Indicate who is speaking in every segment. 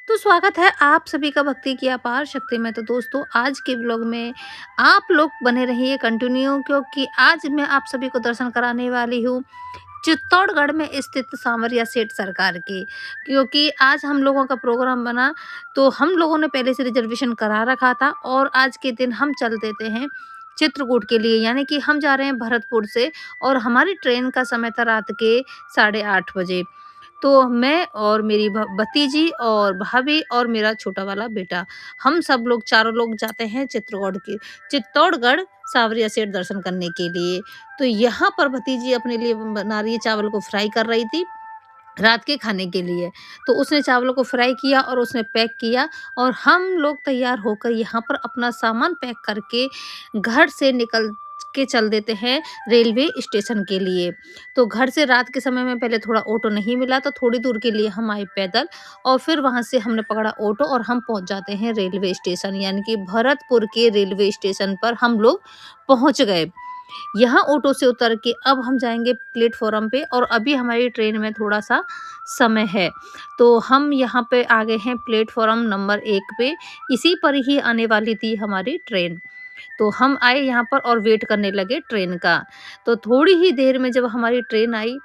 Speaker 1: तो स्वागत है आप सभी का भक्ति की अपार शक्ति में। तो दोस्तों आज के व्लॉग में आप लोग बने रहिए कंटिन्यू, क्योंकि आज मैं आप सभी को दर्शन कराने वाली हूँ चित्तौड़गढ़ में स्थित सांवरिया सेठ सरकार की। क्योंकि आज हम लोगों का प्रोग्राम बना, तो हम लोगों ने पहले से रिजर्वेशन करा रखा था और आज के दिन हम चल देते हैं चित्रकूट के लिए, यानी कि हम जा रहे हैं भरतपुर से। और हमारी ट्रेन का समय था रात के 8:30 बजे। तो मैं और मेरी भतीजी और भाभी और मेरा छोटा वाला बेटा, हम सब लोग चारों लोग जाते हैं चित्तौड़गढ़ सांवरिया सेठ दर्शन करने के लिए। तो यहाँ पर भतीजी अपने लिए बना रही है, चावल को फ्राई कर रही थी रात के खाने के लिए। तो उसने चावलों को फ्राई किया और उसने पैक किया, और हम लोग तैयार होकर यहाँ पर अपना सामान पैक करके घर से निकल के चल देते हैं रेलवे स्टेशन के लिए। तो घर से रात के समय में पहले थोड़ा ऑटो नहीं मिला, तो थोड़ी दूर के लिए हम आए पैदल, और फिर वहाँ से हमने पकड़ा ऑटो और हम पहुँच जाते हैं रेलवे स्टेशन, यानी कि भरतपुर के रेलवे स्टेशन पर हम लोग पहुँच गए। यहाँ ऑटो से उतर के अब हम जाएँगे प्लेटफ़ॉर्म पे, और अभी हमारी ट्रेन में थोड़ा-सा समय है। तो हम यहाँ पे आ गए हैं प्लेटफ़ॉर्म नंबर 1 पे, इसी पर ही आने वाली थी हमारी ट्रेन। तो हम आए यहाँ पर और वेट करने लगे ट्रेन का। तो थोड़ी ही देर में जब हमारी ट्रेन आई,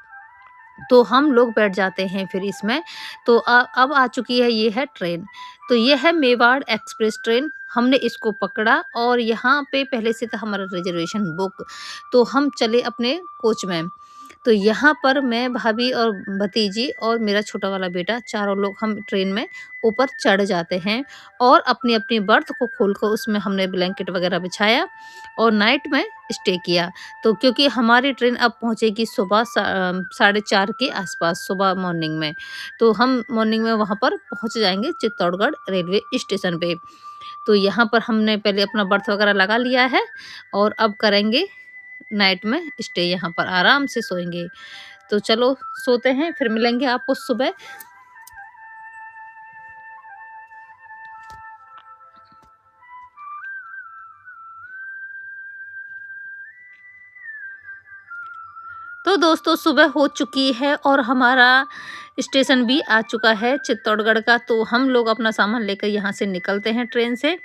Speaker 1: तो हम लोग बैठ जाते हैं फिर इसमें। तो अब आ चुकी है, ये है ट्रेन। तो ये है मेवाड़ एक्सप्रेस ट्रेन। हमने इसको पकड़ा और यहाँ पे पहले से था हमारा रिजर्वेशन बुक। तो हम चले अपने कोच में। तो यहाँ पर मैं, भाभी और भतीजी और मेरा छोटा वाला बेटा, चारों लोग हम ट्रेन में ऊपर चढ़ जाते हैं और अपनी-अपनी बर्थ को खोलकर उसमें हमने ब्लैंकेट वगैरह बिछाया और नाइट में स्टे किया। तो क्योंकि हमारी ट्रेन अब पहुँचेगी सुबह 4:30 के आसपास, सुबह मॉर्निंग में। तो हम मॉर्निंग में वहाँ पर पहुँच जाएँगे चित्तौड़गढ़ रेलवे स्टेशन पे। तो यहाँ पर हमने पहले अपना बर्थ वगैरह लगा लिया है और अब करेंगे नाइट में स्टे, यहाँ पर आराम से सोएँगे। तो चलो सोते हैं, फिर मिलेंगे आपको सुबह। तो दोस्तों सुबह हो चुकी है और हमारा स्टेशन भी आ चुका है चित्तौड़गढ़ का। तो हम लोग अपना सामान लेकर यहाँ से निकलते हैं ट्रेन से।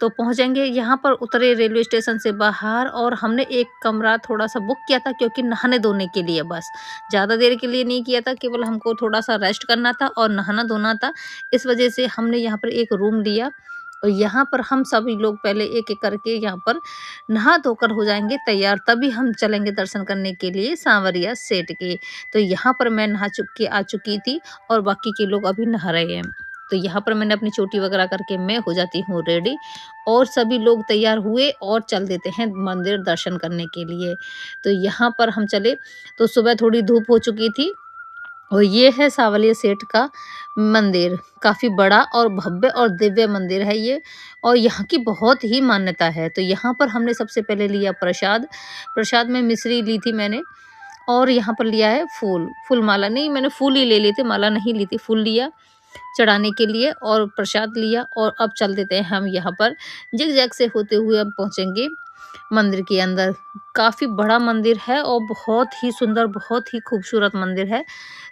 Speaker 1: तो पहुँचेंगे, यहाँ पर उतरे रेलवे स्टेशन से बाहर, और हमने एक कमरा थोड़ा-सा बुक किया था, क्योंकि नहाने-धोने के लिए बस। ज़्यादा देर के लिए नहीं किया था, केवल हमको थोड़ा-सा रेस्ट करना था और नहाना-धोना था। इस वजह से हमने यहाँ पर एक रूम लिया, और यहाँ पर हम सभी लोग पहले एक-एक करके यहाँ पर नहा धोकर हो जाएँगे तैयार, तभी हम चलेंगे दर्शन करने के लिए सांवरिया सेठ के। तो यहाँ पर मैं नहा चुक के आ चुकी थी और बाकी के लोग अभी नहा रहे हैं। तो यहाँ पर मैंने अपनी चोटी वगैरह करके मैं हो जाती हूँ रेडी, और सभी लोग तैयार हुए और चल देते हैं मंदिर दर्शन करने के लिए। तो यहाँ पर हम चले, तो सुबह थोड़ी धूप हो चुकी थी, और ये है सांवरिया सेठ का मंदिर। काफ़ी बड़ा और भव्य और दिव्य मंदिर है ये, और यहाँ की बहुत ही मान्यता है। तो यहाँ पर हमने सबसे पहले लिया प्रसाद। प्रसाद में मिश्री ली थी मैंने, और यहाँ पर लिया है फूल। फूल माला नहीं, मैंने फूल ही ले लिए थे, माला नहीं ली थी। फूल लिया चढ़ाने के लिए और प्रसाद लिया, और अब चल देते हैं हम यहाँ पर ज़िगज़ैग से होते हुए अब पहुँचेंगे मंदिर के अंदर। काफ़ी बड़ा मंदिर है और बहुत ही सुंदर, बहुत ही खूबसूरत मंदिर है।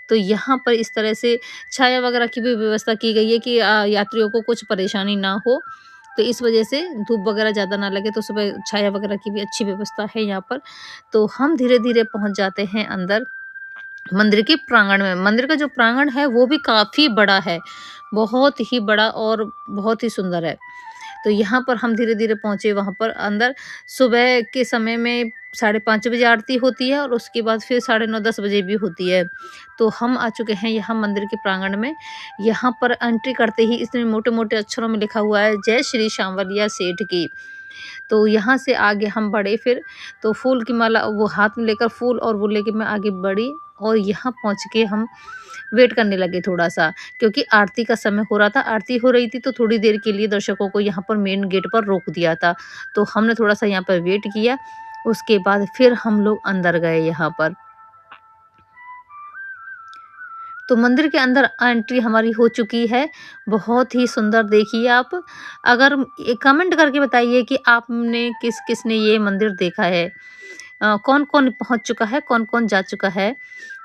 Speaker 1: तो यहाँ पर इस तरह से छाया वगैरह की भी व्यवस्था की गई है कि यात्रियों को कुछ परेशानी ना हो। तो इस वजह से धूप वगैरह ज़्यादा ना लगे, तो सुबह छाया वगैरह की भी अच्छी व्यवस्था है यहाँ पर। तो हम धीरे-धीरे पहुँच जाते हैं अंदर मंदिर के प्रांगण में। मंदिर का जो प्रांगण है वो भी काफ़ी बड़ा है, बहुत ही बड़ा और बहुत ही सुंदर है। तो यहाँ पर हम धीरे-धीरे पहुँचे वहाँ पर अंदर। सुबह के समय में 5:30 बजे आरती होती है, और उसके बाद फिर 9:30-10 बजे भी होती है। तो हम आ चुके हैं यहाँ मंदिर के प्रांगण में। यहाँ पर एंट्री करते ही इतने मोटे-मोटे अक्षरों में लिखा हुआ है, जय श्री सांवरिया सेठ की। तो यहाँ से आगे हम बढ़े फिर, तो फूल की माला वो हाथ में लेकर फूल, और वो लेके मैं आगे बढ़ी, और यहाँ पहुँच के हम वेट करने लगे थोड़ा-सा, क्योंकि आरती का समय हो रहा था। आरती हो रही थी, तो थोड़ी देर के लिए दर्शकों को यहाँ पर मेन गेट पर रोक दिया था। तो हमने थोड़ा-सा यहाँ पर वेट किया, उसके बाद फिर हम लोग अंदर गए यहाँ पर। तो मंदिर के अंदर एंट्री हमारी हो चुकी है, बहुत ही सुंदर देखिए आप। अगर कमेंट करके बताइए कि आपने किस-किस ने ये मंदिर देखा है। कौन-कौन पहुँच चुका है, कौन-कौन जा चुका है।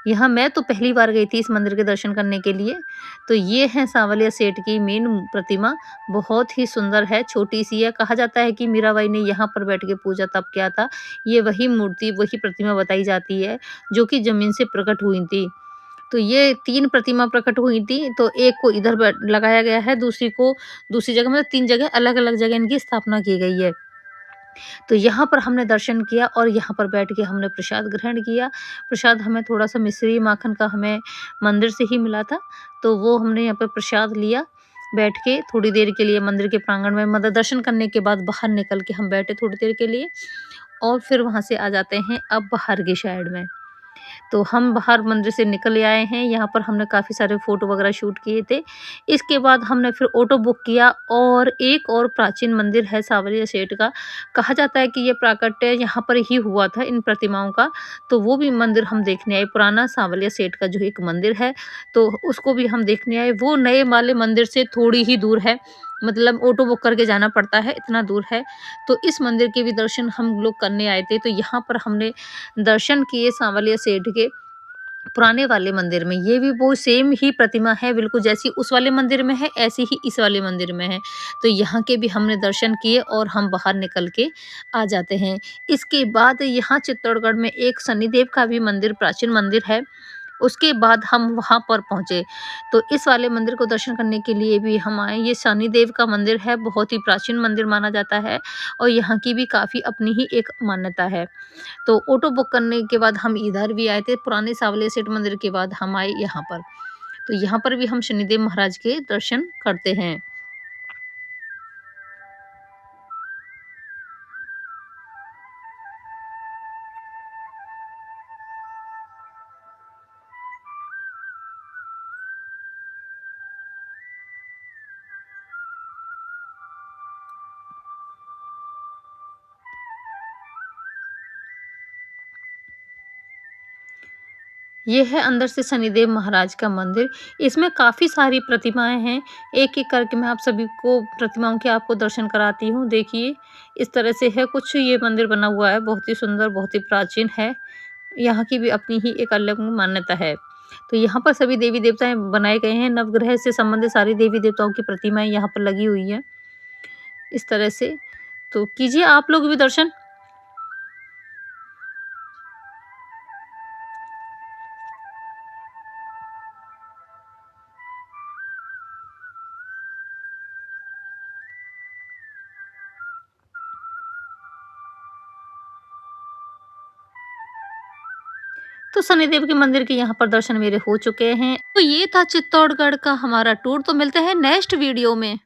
Speaker 1: यहाँ मैं तो पहली बार गई थी इस मंदिर के दर्शन करने के लिए। तो ये है सांवलिया सेठ की मेन प्रतिमा, बहुत ही सुंदर है, छोटी-सी है। कहा जाता है कि मीराबाई ने यहाँ पर बैठ के पूजा तब किया था। ये वही मूर्ति, वही प्रतिमा बताई जाती है, जो कि ज़मीन से प्रकट हुई थी। तो ये 3 प्रतिमा प्रकट हुई थी, तो एक को इधर लगाया गया है, दूसरी को दूसरी जगह, मतलब 3 जगह अलग-अलग जगह इनकी स्थापना की गई है। तो यहाँ पर हमने दर्शन किया और यहाँ पर बैठ के हमने प्रसाद ग्रहण किया। प्रसाद हमें थोड़ा-सा मिश्री माखन का हमें मंदिर से ही मिला था, तो वो हमने यहाँ पे प्रसाद लिया। बैठ के थोड़ी देर के लिए मंदिर के प्रांगण में, मतलब दर्शन करने के बाद बाहर निकल के हम बैठे थोड़ी देर के लिए, और फिर वहाँ से आ जाते हैं अब बाहर की साइड में। तो हम बाहर मंदिर से निकल आए हैं, यहाँ पर हमने काफ़ी सारे फ़ोटो वगैरह शूट किए थे। इसके बाद हमने फिर ऑटो बुक किया, और एक और प्राचीन मंदिर है सांवरिया सेठ का। कहा जाता है कि ये प्राकट्य यहाँ पर ही हुआ था इन प्रतिमाओं का, तो वो भी मंदिर हम देखने आए। पुराना सांवरिया सेठ का जो एक मंदिर है, तो उसको भी हम देखने आए। वो नए वाले मंदिर से थोड़ी ही दूर है, मतलब ऑटो बुक करके जाना पड़ता है, इतना दूर है। तो इस मंदिर के भी दर्शन हम लोग करने आए थे, तो यहाँ पर हमने दर्शन किए सांवलिया सेठ के पुराने वाले मंदिर में। ये भी वो सेम ही प्रतिमा है, बिल्कुल जैसी उस वाले मंदिर में है, ऐसी ही इस वाले मंदिर में है। तो यहाँ के भी हमने दर्शन किए और हम बाहर निकल के आ जाते हैं। इसके बाद यहाँ चित्तौड़गढ़ में एक शनिदेव का भी मंदिर, प्राचीन मंदिर है। उसके बाद हम वहाँ पर पहुँचे, तो इस वाले मंदिर को दर्शन करने के लिए भी हम आए। ये शनिदेव का मंदिर है, बहुत ही प्राचीन मंदिर माना जाता है, और यहाँ की भी काफ़ी अपनी ही एक मान्यता है। तो ऑटो बुक करने के बाद हम इधर भी आए थे, पुराने सावलिया सेठ मंदिर के बाद हम आए यहाँ पर। तो यहाँ पर भी हम शनिदेव महाराज के दर्शन करते हैं। ये है अंदर से शनिदेव महाराज का मंदिर। इसमें काफ़ी सारी प्रतिमाएँ हैं। एक-एक करके मैं आप सभी को प्रतिमाओं के आपको दर्शन कराती हूँ। देखिए, इस तरह से है कुछ ये मंदिर बना हुआ है, बहुत ही सुंदर, बहुत ही प्राचीन है। यहाँ की भी अपनी ही एक अलग मान्यता है। तो यहाँ पर सभी देवी-देवताएँ बनाए गए हैं, नवग्रह से संबंधित सारी देवी-देवताओं की प्रतिमाएँ यहाँ पर लगी हुई हैं, इस तरह से। तो कीजिए आप लोग भी दर्शन। तो शनिदेव के मंदिर के यहाँ पर दर्शन मेरे हो चुके हैं। तो ये था चित्तौड़गढ़ का हमारा टूर, तो मिलते हैं नेक्स्ट वीडियो में।